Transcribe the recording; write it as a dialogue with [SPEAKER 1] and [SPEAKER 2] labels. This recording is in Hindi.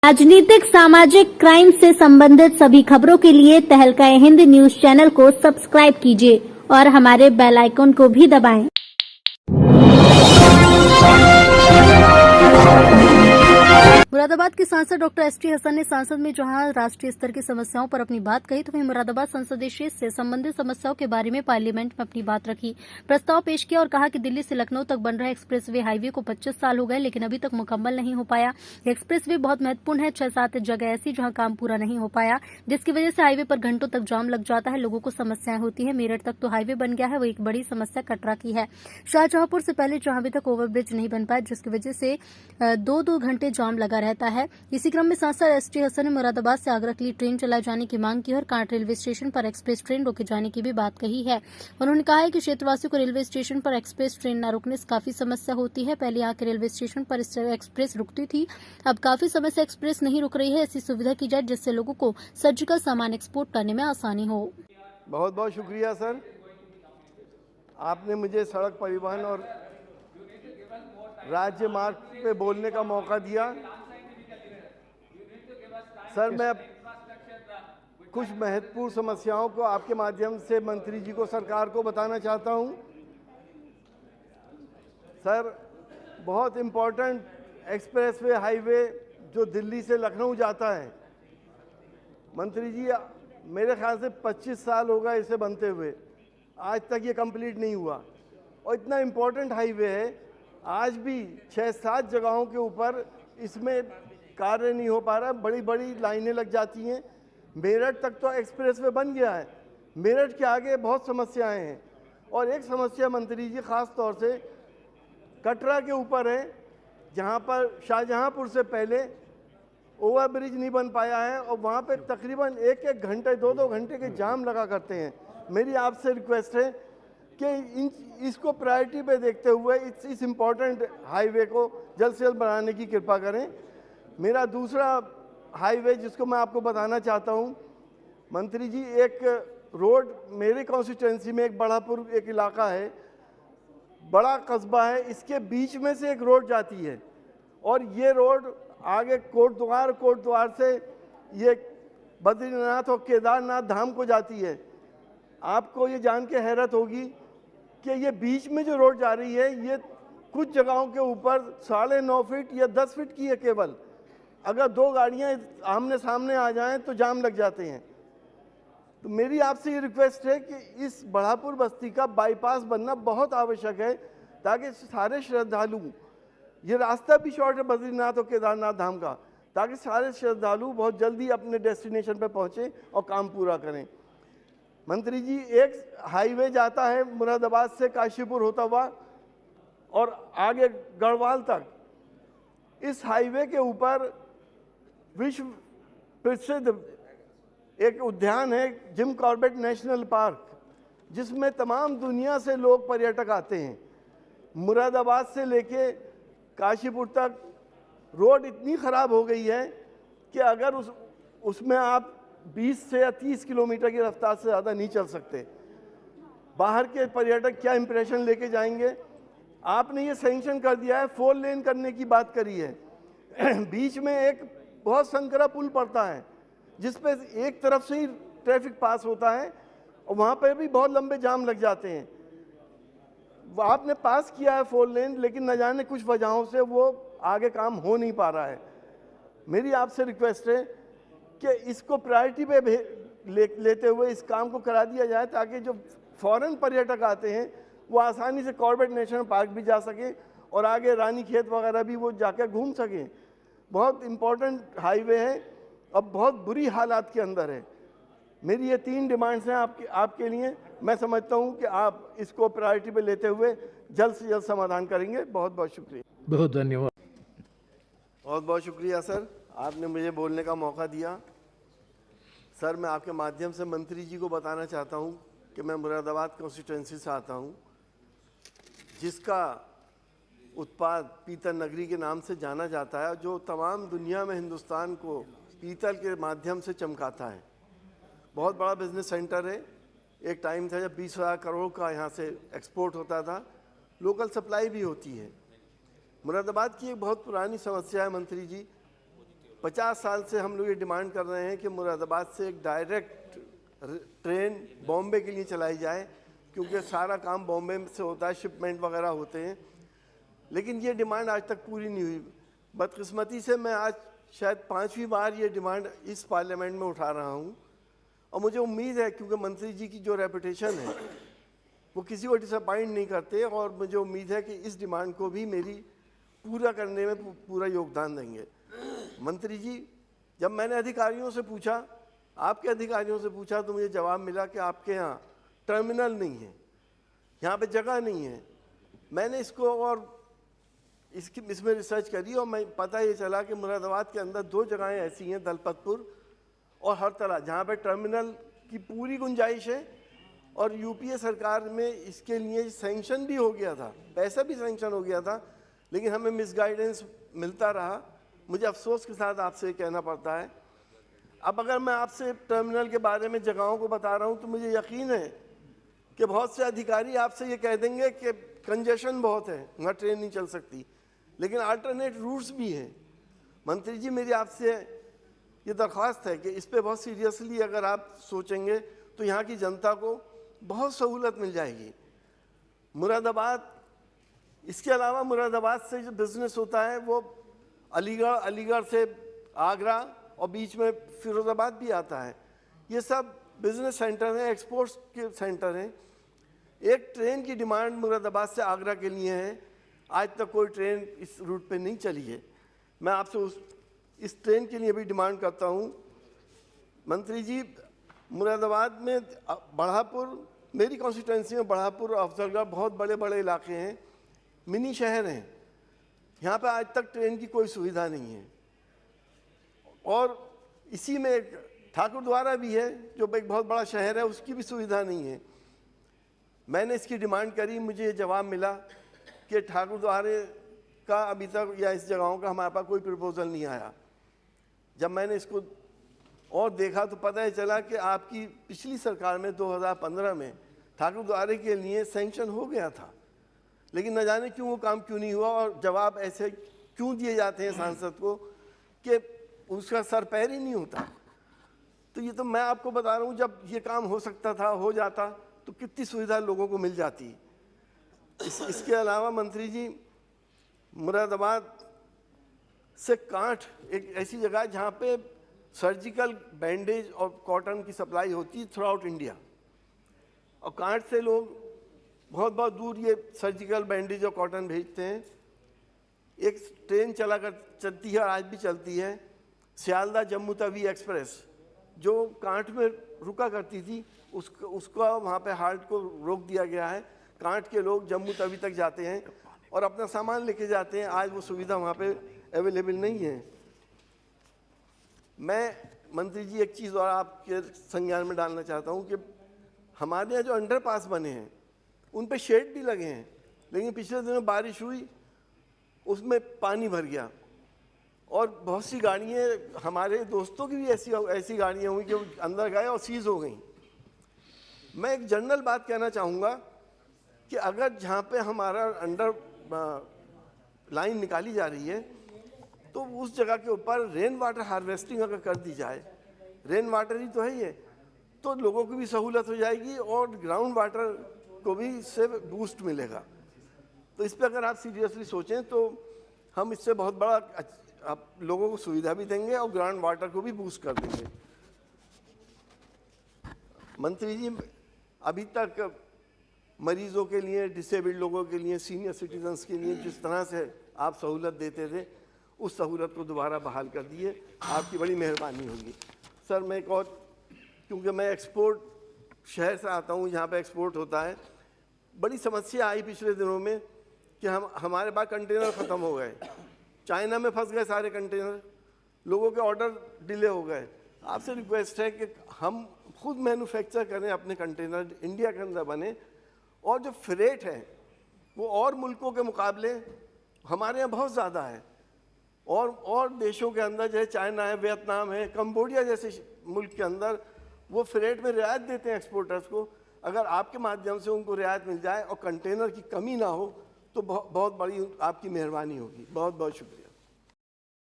[SPEAKER 1] राजनीतिक सामाजिक क्राइम से संबंधित सभी खबरों के लिए तहलका हिंद न्यूज चैनल को सब्सक्राइब कीजिए और हमारे बेल आइकन को भी दबाएं। मुरादाबाद के सांसद डॉक्टर एसटी हसन ने संसद में जहां राष्ट्रीय स्तर की समस्याओं पर अपनी बात कही, तो वहीं मुरादाबाद संसदीय क्षेत्र से संबंधित समस्याओं के बारे में पार्लियामेंट में अपनी बात रखी। प्रस्ताव पेश किया और कहा कि दिल्ली से लखनऊ तक बन रहे एक्सप्रेसवे हाईवे को 25 साल हो गए, लेकिन अभी तक मुकम्मल नहीं हो पाया। एक्सप्रेसवे बहुत महत्वपूर्ण है। 6-7 जगह ऐसी जहां काम पूरा नहीं हो पाया, जिसकी वजह से हाईवे पर घंटों तक जाम लग जाता है, लोगों को समस्याएं होती है। मेरठ तक तो हाईवे बन गया है, वो एक बड़ी समस्या कटरा की है। शाहजहांपुर से पहले जहां अभी तक ओवरब्रिज नहीं बन पाया, जिसकी वजह से 2-2 घंटे जाम लगा रहता है। इसी क्रम में सांसद एसटी हसन ने मुरादाबाद से आगरा के लिए ट्रेन चलाए जाने की मांग की और कांट रेलवे स्टेशन पर एक्सप्रेस ट्रेन रोके जाने की भी बात कही है। उन्होंने कहा है कि क्षेत्रवासियों को रेलवे स्टेशन पर एक्सप्रेस ट्रेन न रुकने से काफी समस्या होती है। पहले यहाँ के रेलवे स्टेशन पर एक्सप्रेस रुकती थी, अब काफी समय से एक्सप्रेस नहीं रुक रही है। ऐसी सुविधा की जाए जिससे लोगों को सर्जिकल सामान एक्सपोर्ट करने में आसानी हो।
[SPEAKER 2] बहुत बहुत शुक्रिया सर, आपने मुझे सड़क परिवहन और राज्य मार्ग पे बोलने का मौका दिया। सर, मैं कुछ महत्वपूर्ण समस्याओं को आपके माध्यम से मंत्री जी को, सरकार को बताना चाहता हूं। सर, बहुत इम्पोर्टेंट एक्सप्रेसवे हाईवे जो दिल्ली से लखनऊ जाता है, मंत्री जी मेरे ख्याल से 25 साल हो गए इसे बनते हुए, आज तक ये कंप्लीट नहीं हुआ। और इतना इम्पोर्टेंट हाईवे है, आज भी 6-7 जगहों के ऊपर इसमें कार्य नहीं हो पा रहा, बड़ी बड़ी लाइनें लग जाती हैं। मेरठ तक तो एक्सप्रेसवे बन गया है, मेरठ के आगे बहुत समस्याएं हैं। और एक समस्या मंत्री जी ख़ास तौर से कटरा के ऊपर है, जहां पर शाहजहांपुर से पहले ओवरब्रिज नहीं बन पाया है और वहां पे तकरीबन 1-1 घंटे 2-2 घंटे के जाम लगा करते हैं। मेरी आपसे रिक्वेस्ट है कि इसको प्रायोरिटी पे देखते हुए इस इम्पोर्टेंट हाईवे को जल्द से जल्द बनाने की कृपा करें। मेरा दूसरा हाईवे जिसको मैं आपको बताना चाहता हूं, मंत्री जी, एक रोड मेरे कॉन्स्टिट्यूंसी में, एक बड़ापुर एक इलाका है, बड़ा कस्बा है, इसके बीच में से एक रोड जाती है और ये रोड आगे कोटद्वार से ये बद्रीनाथ और केदारनाथ धाम को जाती है। आपको ये जान के हैरत होगी कि ये बीच में जो रोड जा रही है, ये कुछ जगहों के ऊपर 9.5 फीट या 10 फीट की है केवल। अगर 2 गाड़ियां आमने सामने आ जाएं तो जाम लग जाते हैं। तो मेरी आपसे ये रिक्वेस्ट है कि इस बढ़ापुर बस्ती का बाईपास बनना बहुत आवश्यक है, ताकि सारे श्रद्धालु, ये रास्ता भी शॉर्ट है बद्रीनाथ और केदारनाथ धाम का, ताकि सारे श्रद्धालु बहुत जल्दी अपने डेस्टिनेशन पर पहुँचें और काम पूरा करें। मंत्री जी, एक हाईवे जाता है मुरादाबाद से काशीपुर होता हुआ और आगे गढ़वाल तक। इस हाईवे के ऊपर विश्व प्रसिद्ध एक उद्यान है, जिम कॉर्बेट नेशनल पार्क, जिसमें तमाम दुनिया से लोग पर्यटक आते हैं। मुरादाबाद से लेके काशीपुर तक रोड इतनी ख़राब हो गई है कि अगर उसमें आप 20 से या 30 किलोमीटर की रफ्तार से ज़्यादा नहीं चल सकते। बाहर के पर्यटक क्या इंप्रेशन लेके जाएंगे। आपने ये सैंक्शन कर दिया है, 4 लेन करने की बात करी है। बीच में एक बहुत संकरा पुल पड़ता है, जिस पे एक तरफ से ही ट्रैफिक पास होता है और वहाँ पर भी बहुत लंबे जाम लग जाते हैं। आपने पास किया है 4 लेन, लेकिन न जाने कुछ वजहों से वो आगे काम हो नहीं पा रहा है। मेरी आपसे रिक्वेस्ट है कि इसको प्रायोरिटी पे लेते हुए इस काम को करा दिया जाए, ताकि जो फॉरेन पर्यटक आते हैं वो आसानी से कॉर्बेट नेशनल पार्क भी जा सकें और आगे रानी खेत वगैरह भी वो जाकर घूम सकें। बहुत इम्पोर्टेंट हाईवे है, अब बहुत बुरी हालात के अंदर है। मेरी ये 3 डिमांड्स हैं आपके लिए। मैं समझता हूँ कि आप इसको प्रायोरिटी पे लेते हुए जल्द से जल्द समाधान करेंगे। बहुत बहुत शुक्रिया।
[SPEAKER 3] बहुत धन्यवाद।
[SPEAKER 2] बहुत बहुत शुक्रिया सर, आपने मुझे बोलने का मौका दिया। सर, मैं आपके माध्यम से मंत्री जी को बताना चाहता हूँ कि मैं मुरादाबाद कॉन्स्टिट्यूंसी से आता हूँ, जिसका उत्पाद पीतल नगरी के नाम से जाना जाता है, जो तमाम दुनिया में हिंदुस्तान को पीतल के माध्यम से चमकाता है। बहुत बड़ा बिजनेस सेंटर है। एक टाइम था जब 20,000 करोड़ का यहाँ से एक्सपोर्ट होता था, लोकल सप्लाई भी होती है। मुरादाबाद की एक बहुत पुरानी समस्या है मंत्री जी 50 साल से हम लोग ये डिमांड कर रहे हैं कि मुरादाबाद से एक डायरेक्ट ट्रेन बॉम्बे के लिए चलाई जाए, क्योंकि सारा काम बॉम्बे से होता है, शिपमेंट वगैरह होते हैं। लेकिन ये डिमांड आज तक पूरी नहीं हुई। बदकिस्मती से मैं आज शायद 5वीं बार ये डिमांड इस पार्लियामेंट में उठा रहा हूँ, और मुझे उम्मीद है, क्योंकि मंत्री जी की जो रेपुटेशन है वो किसी को डिसअपॉइंट नहीं करते, और मुझे उम्मीद है कि इस डिमांड को भी मेरी पूरा करने में पूरा योगदान देंगे। मंत्री जी, जब मैंने अधिकारियों से पूछा, आपके अधिकारियों से पूछा, तो मुझे जवाब मिला कि आपके यहाँ टर्मिनल नहीं है, यहाँ पे जगह नहीं है। मैंने इसको और इसमें रिसर्च करी, और मैं पता ये चला कि मुरादाबाद के अंदर 2 जगहें ऐसी हैं, दलपतपुर और हरतला, जहाँ पे टर्मिनल की पूरी गुंजाइश है, और यूपीए सरकार में इसके लिए सैंक्शन भी हो गया था, पैसा भी सैंक्शन हो गया था, लेकिन हमें मिसगाइडेंस मिलता रहा। मुझे अफसोस के साथ आपसे कहना पड़ता है। अब अगर मैं आपसे टर्मिनल के बारे में जगहों को बता रहा हूँ, तो मुझे यकीन है कि बहुत से अधिकारी आपसे ये कह देंगे कि कंजेशन बहुत है, वहाँ ट्रेन नहीं चल सकती, लेकिन अल्टरनेट रूट्स भी हैं। मंत्री जी, मेरी आपसे ये दरख्वास्त है कि इस पे बहुत सीरियसली अगर आप सोचेंगे तो यहाँ की जनता को बहुत सहूलत मिल जाएगी। मुरादाबाद, इसके अलावा मुरादाबाद से जो बिज़नेस होता है वो अलीगढ़ से आगरा और बीच में फिरोज़ाबाद भी आता है। ये सब बिज़नेस सेंटर हैं, एक्सपोर्ट्स के सेंटर हैं। एक ट्रेन की डिमांड मुरादाबाद से आगरा के लिए है, आज तक कोई ट्रेन इस रूट पे नहीं चली है। मैं आपसे इस ट्रेन के लिए भी डिमांड करता हूँ। मंत्री जी, मुरादाबाद में बढ़ापुर, मेरी कॉन्स्टिट्यूंसी में बढ़ापुर और अफजलगढ़ बहुत बड़े बड़े इलाके हैं, मिनी शहर हैं। यहाँ पे आज तक ट्रेन की कोई सुविधा नहीं है, और इसी में एक ठाकुरद्वारा भी है जो एक बहुत बड़ा शहर है, उसकी भी सुविधा नहीं है। मैंने इसकी डिमांड करी, मुझे ये जवाब मिला कि ठाकुरद्वारे का अभी तक या इस जगहों का हमारे पास कोई प्रपोजल नहीं आया। जब मैंने इसको और देखा तो पता ही चला कि आपकी पिछली सरकार में 2015 में ठाकुरद्वारे के लिए सैंक्शन हो गया था, लेकिन न जाने क्यों वो काम क्यों नहीं हुआ, और जवाब ऐसे क्यों दिए जाते हैं सांसद को कि उसका सर पैर ही नहीं होता। तो ये तो मैं आपको बता रहा हूँ, जब ये काम हो सकता था, हो जाता, तो कितनी सुविधा लोगों को मिल जाती। इसके अलावा मंत्री जी, मुरादाबाद से कांठ एक ऐसी जगह है जहाँ पे सर्जिकल बैंडेज और कॉटन की सप्लाई होती है थ्रू आउट इंडिया, और कांठ से लोग बहुत बहुत दूर ये सर्जिकल बैंडेज और कॉटन भेजते हैं। एक ट्रेन चलती है, आज भी चलती है, सियालदा जम्मू तवी एक्सप्रेस, जो कांठ में रुका करती थी, उसका वहाँ पे हाल्ट को रोक दिया गया है। कांठ के लोग जम्मू तवी तक जाते हैं और अपना सामान लेके जाते हैं। आज वो सुविधा वहाँ पे अवेलेबल नहीं है। मैं मंत्री जी एक चीज़ और आपके संज्ञान में डालना चाहता हूँ कि हमारे यहाँ जो अंडरपास बने हैं उन पे शेड भी लगे हैं, लेकिन पिछले दिनों बारिश हुई, उसमें पानी भर गया, और बहुत सी गाड़ियाँ, हमारे दोस्तों की भी ऐसी गाड़ियाँ हुई जो अंदर गए और सीज हो गई। मैं एक जनरल बात कहना चाहूँगा कि अगर जहाँ पे हमारा अंडर लाइन निकाली जा रही है, तो उस जगह के ऊपर रेन वाटर हार्वेस्टिंग अगर कर दी जाए, रेन वाटर ही तो है ये, तो लोगों को भी सहूलत हो जाएगी और ग्राउंड वाटर को भी इससे बूस्ट मिलेगा। तो इस पर अगर आप सीरियसली सोचें तो हम इससे बहुत बड़ा आप लोगों को सुविधा भी देंगे और ग्राउंड वाटर को भी बूस्ट कर देंगे। मंत्री जी, अभी तक मरीजों के लिए, डिसेबल्ड लोगों के लिए, सीनियर सिटीजन्स के लिए जिस तरह से आप सहूलत देते थे, उस सहूलत को दोबारा बहाल कर दिए, आपकी बड़ी मेहरबानी होगी। सर, मैं एक और, क्योंकि मैं एक्सपोर्ट शहर से आता हूँ जहाँ पे एक्सपोर्ट होता है, बड़ी समस्या आई पिछले दिनों में कि हमारे पास कंटेनर ख़त्म हो गए, चाइना में फंस गए सारे कंटेनर, लोगों के ऑर्डर डिले हो गए। आपसे रिक्वेस्ट है कि हम खुद मैन्युफैक्चर करें, अपने कंटेनर इंडिया के अंदर बने, और जो फ्रेट है वो और मुल्कों के मुकाबले हमारे यहाँ बहुत ज़्यादा है, और देशों के अंदर जैसे चाइना है, वियतनाम है, कंबोडिया जैसे मुल्क के अंदर वो फ्रेट में रियायत देते हैं एक्सपोर्टर्स को। अगर आपके माध्यम से उनको रियायत मिल जाए और कंटेनर की कमी ना हो तो बहुत बड़ी आपकी मेहरबानी होगी। बहुत बहुत शुक्रिया।